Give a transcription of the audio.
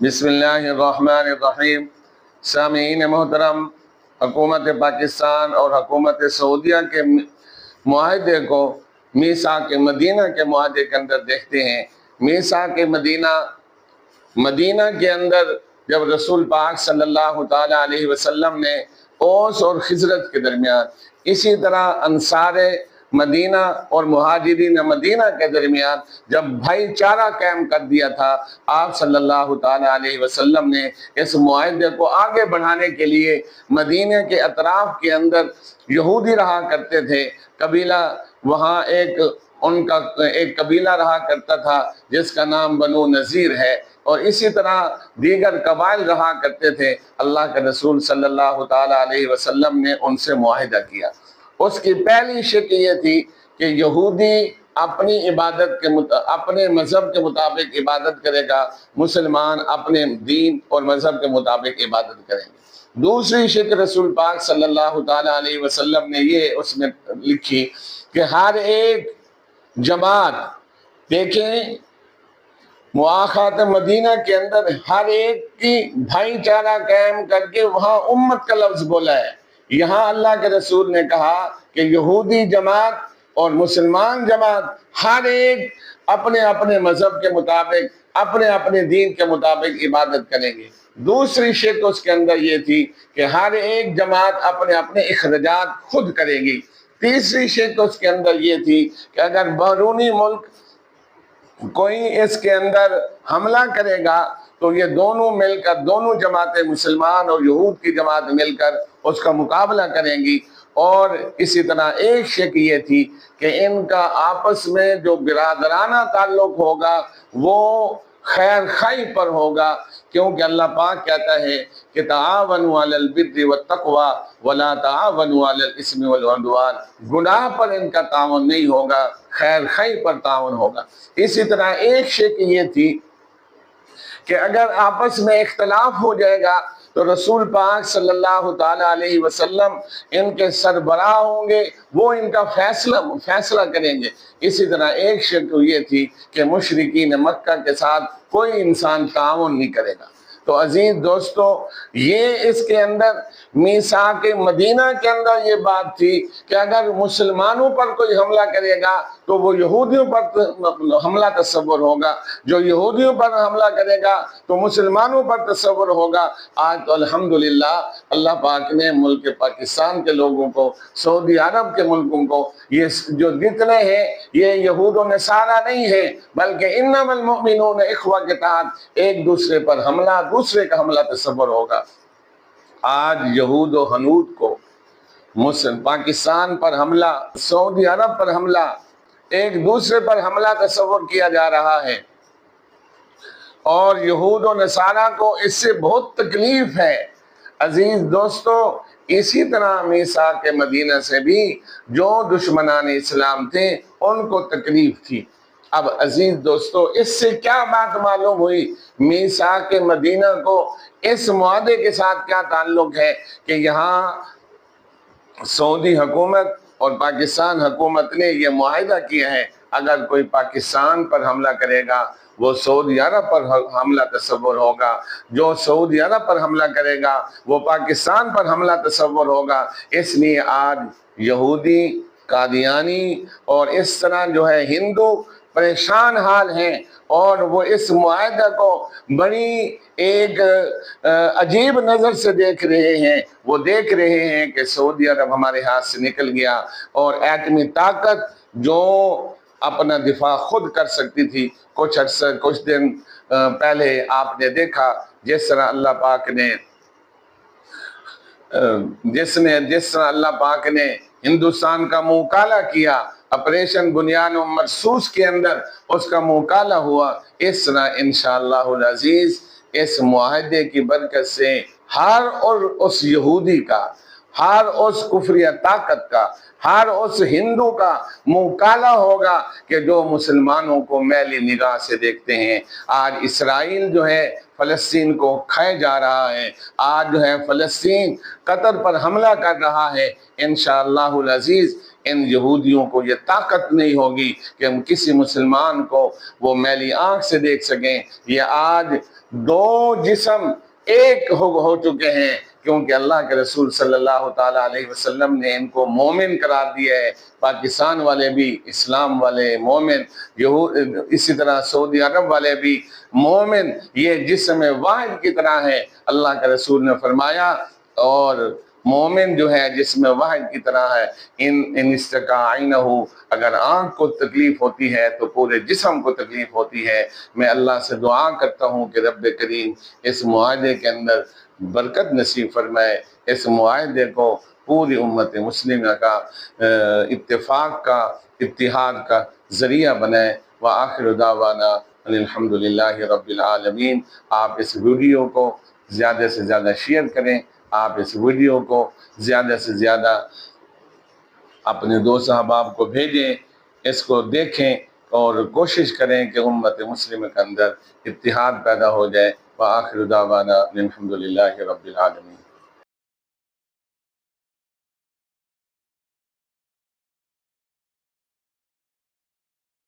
بسم اللہ الرحمن الرحیم۔ سامعین محترم، حکومت پاکستان اور حکومت سعودیہ کے معاہدے کو میثاق مدینہ کے معاہدے کے اندر دیکھتے ہیں۔ میثاق مدینہ کے اندر جب رسول پاک صلی اللہ تعالیٰ علیہ وسلم نے اوس اور خزرج کے درمیان، اسی طرح انصار مدینہ اور مہاجرین مدینہ کے درمیان جب بھائی چارہ قائم کر دیا تھا، آپ صلی اللہ تعالیٰ علیہ وسلم نے اس معاہدے کو آگے بڑھانے کے لیے مدینہ کے اطراف کے اندر یہودی رہا کرتے تھے، قبیلہ وہاں ان کا ایک قبیلہ رہا کرتا تھا جس کا نام بنو نذیر ہے، اور اسی طرح دیگر قبائل رہا کرتے تھے۔ اللہ کے رسول صلی اللہ تعالیٰ علیہ وسلم نے ان سے معاہدہ کیا۔ اس کی پہلی شک یہ تھی کہ یہودی اپنی اپنے مذہب کے مطابق عبادت کرے گا، مسلمان اپنے دین اور مذہب کے مطابق عبادت کریں گے۔ دوسری شک رسول پاک صلی اللہ تعالیٰ علیہ وسلم نے یہ اس میں لکھی کہ ہر ایک جماعت، دیکھیں مواخات مدینہ کے اندر ہر ایک کی بھائی چارہ قائم کر کے وہاں امت کا لفظ بولا ہے۔ یہاں اللہ کے رسول نے کہا کہ یہودی جماعت اور مسلمان جماعت ہر ایک اپنے اپنے مذہب کے مطابق، اپنے اپنے دین کے مطابق عبادت کریں گے۔ دوسری شک اس کے اندر یہ تھی کہ ہر ایک جماعت اپنے اپنے اخراجات خود کرے گی۔ تیسری شک اس کے اندر یہ تھی کہ اگر بیرونی ملک کوئی اس کے اندر حملہ کرے گا تو یہ دونوں مل کر، دونوں جماعتیں مسلمان اور یہود کی جماعت مل کر اس کا مقابلہ کریں گی۔ اور اسی طرح ایک شک یہ تھی کہ ان کا آپس میں جو برادرانہ تعلق ہوگا وہ خیر خائی پر ہوگا، کیونکہ اللہ پاک کہتا ہے کہ تعاونوا علی البر والتقوی ولا تعاونوا علی الاثم والعدوان، گناہ پر ان کا تعاون نہیں ہوگا، خیر خائی پر تعاون ہوگا۔ اسی طرح ایک شک یہ تھی کہ اگر آپس میں اختلاف ہو جائے گا تو رسول پاک صلی اللہ تعالیٰ علیہ وسلم ان کے سربراہ ہوں گے، وہ ان کا فیصلہ کریں گے۔ اسی طرح ایک شک یہ تھی کہ مشرکین مکہ کے ساتھ کوئی انسان تعاون نہیں کرے گا۔ تو عزیز دوستو، یہ اس کے اندر میثاق مدینہ کے اندر یہ بات تھی کہ اگر مسلمانوں پر کوئی حملہ کرے گا تو وہ یہودیوں پر حملہ تصور ہوگا، جو یہودیوں پر حملہ کرے گا تو مسلمانوں پر تصور ہوگا۔ آج تو الحمدللہ اللہ پاک نے ملک پاکستان کے لوگوں کو، سعودی عرب کے ملکوں کو، یہ جو جتنے ہیں یہ یہود و نصارہ نہیں ہیں، بلکہ انما المؤمنون اخوہ کے تحت ایک دوسرے پر حملہ، دوسرے کا حملہ تصور ہوگا۔ آج یہود و ہنود کو پاکستان پر حملہ، سعودی عرب پر حملہ، ایک دوسرے پر حملہ تصور کیا جا رہا ہے، اور یہود و نصارہ کو اس سے بہت تکلیف ہے۔ عزیز دوستو، اسی طرح میثاق مدینہ سے بھی جو دشمنان اسلام تھے ان کو تکلیف تھی۔ اب عزیز دوستو، اس سے کیا بات معلوم ہوئی؟ میثاق مدینہ کو اس معاہدے کے ساتھ کیا تعلق ہے کہ یہاں سعودی حکومت اور پاکستان حکومت نے یہ معاہدہ کیا ہے، اگر کوئی پاکستان پر حملہ کرے گا وہ سعودی عرب پر حملہ تصور ہوگا، جو سعودی عرب پر حملہ کرے گا وہ پاکستان پر حملہ تصور ہوگا۔ اس لیے آج یہودی، قادیانی اور اس طرح جو ہے ہندو پریشان حال ہیں، اور وہ اس معاہدہ کو بڑی ایک عجیب نظر سے دیکھ رہے ہیں۔ وہ دیکھ رہے ہیں کہ سعودی عرب ہمارے ہاتھ سے نکل گیا، اور ایٹمی طاقت جو اپنا دفاع خود کر سکتی تھی، کچھ دن پہلے آپ نے دیکھا جس طرح اللہ پاک نے ہندوستان کا منہ کالا کیا، آپریشن بنیان و مرصوص کے اندر اس کا منہ کالا ہوا، اس طرح انشاءاللہ العزیز اس معاہدے کی برکت سے ہر اور اس یہودی کا، ہر اس کفریہ طاقت کا، ہر اس ہندو کا منہ کالا ہوگا کہ جو مسلمانوں کو میلی نگاہ سے دیکھتے ہیں۔ آج اسرائیل جو ہے فلسطین کو کھائے جا رہا ہے، آج جو ہے فلسطین قطر پر حملہ کر رہا ہے۔ انشاءاللہ العزیز ان یہودیوں کو یہ طاقت نہیں ہوگی کہ ہم کسی مسلمان کو وہ میلی آنکھ سے دیکھ سکیں۔ یہ آج دو جسم ایک ہو چکے ہیں، کیونکہ اللہ کے رسول صلی اللہ تعالیٰ علیہ وسلم نے ان کو مومن قرار دیا ہے۔ پاکستان والے بھی اسلام والے مومن، اسی طرح سعودی عرب والے بھی مومن، یہ جسم واحد کی طرح ہے۔ اللہ کے رسول نے فرمایا، اور مومن جو ہے جسم واحد کی طرح ہے۔ ان استقا عینہ، اگر آنکھ کو تکلیف ہوتی ہے تو پورے جسم کو تکلیف ہوتی ہے۔ میں اللہ سے دعا کرتا ہوں کہ رب کریم اس معاہدے کے اندر برکت نصیب فرمائے، اس معاہدے کو پوری امت مسلمہ کا اتفاق کا، اتحاد کا ذریعہ بنائے۔ وآخر دعوانا ان الحمد للہ رب العالمین۔ آپ اس ویڈیو کو زیادہ سے زیادہ شیئر کریں، آپ اس ویڈیو کو زیادہ سے زیادہ اپنے دوست احباب کو بھیجیں، اس کو دیکھیں اور کوشش کریں کہ امت مسلمہ کے اندر اتحاد پیدا ہو جائے۔ وآخر دعوانا الحمد للہ رب العالمین۔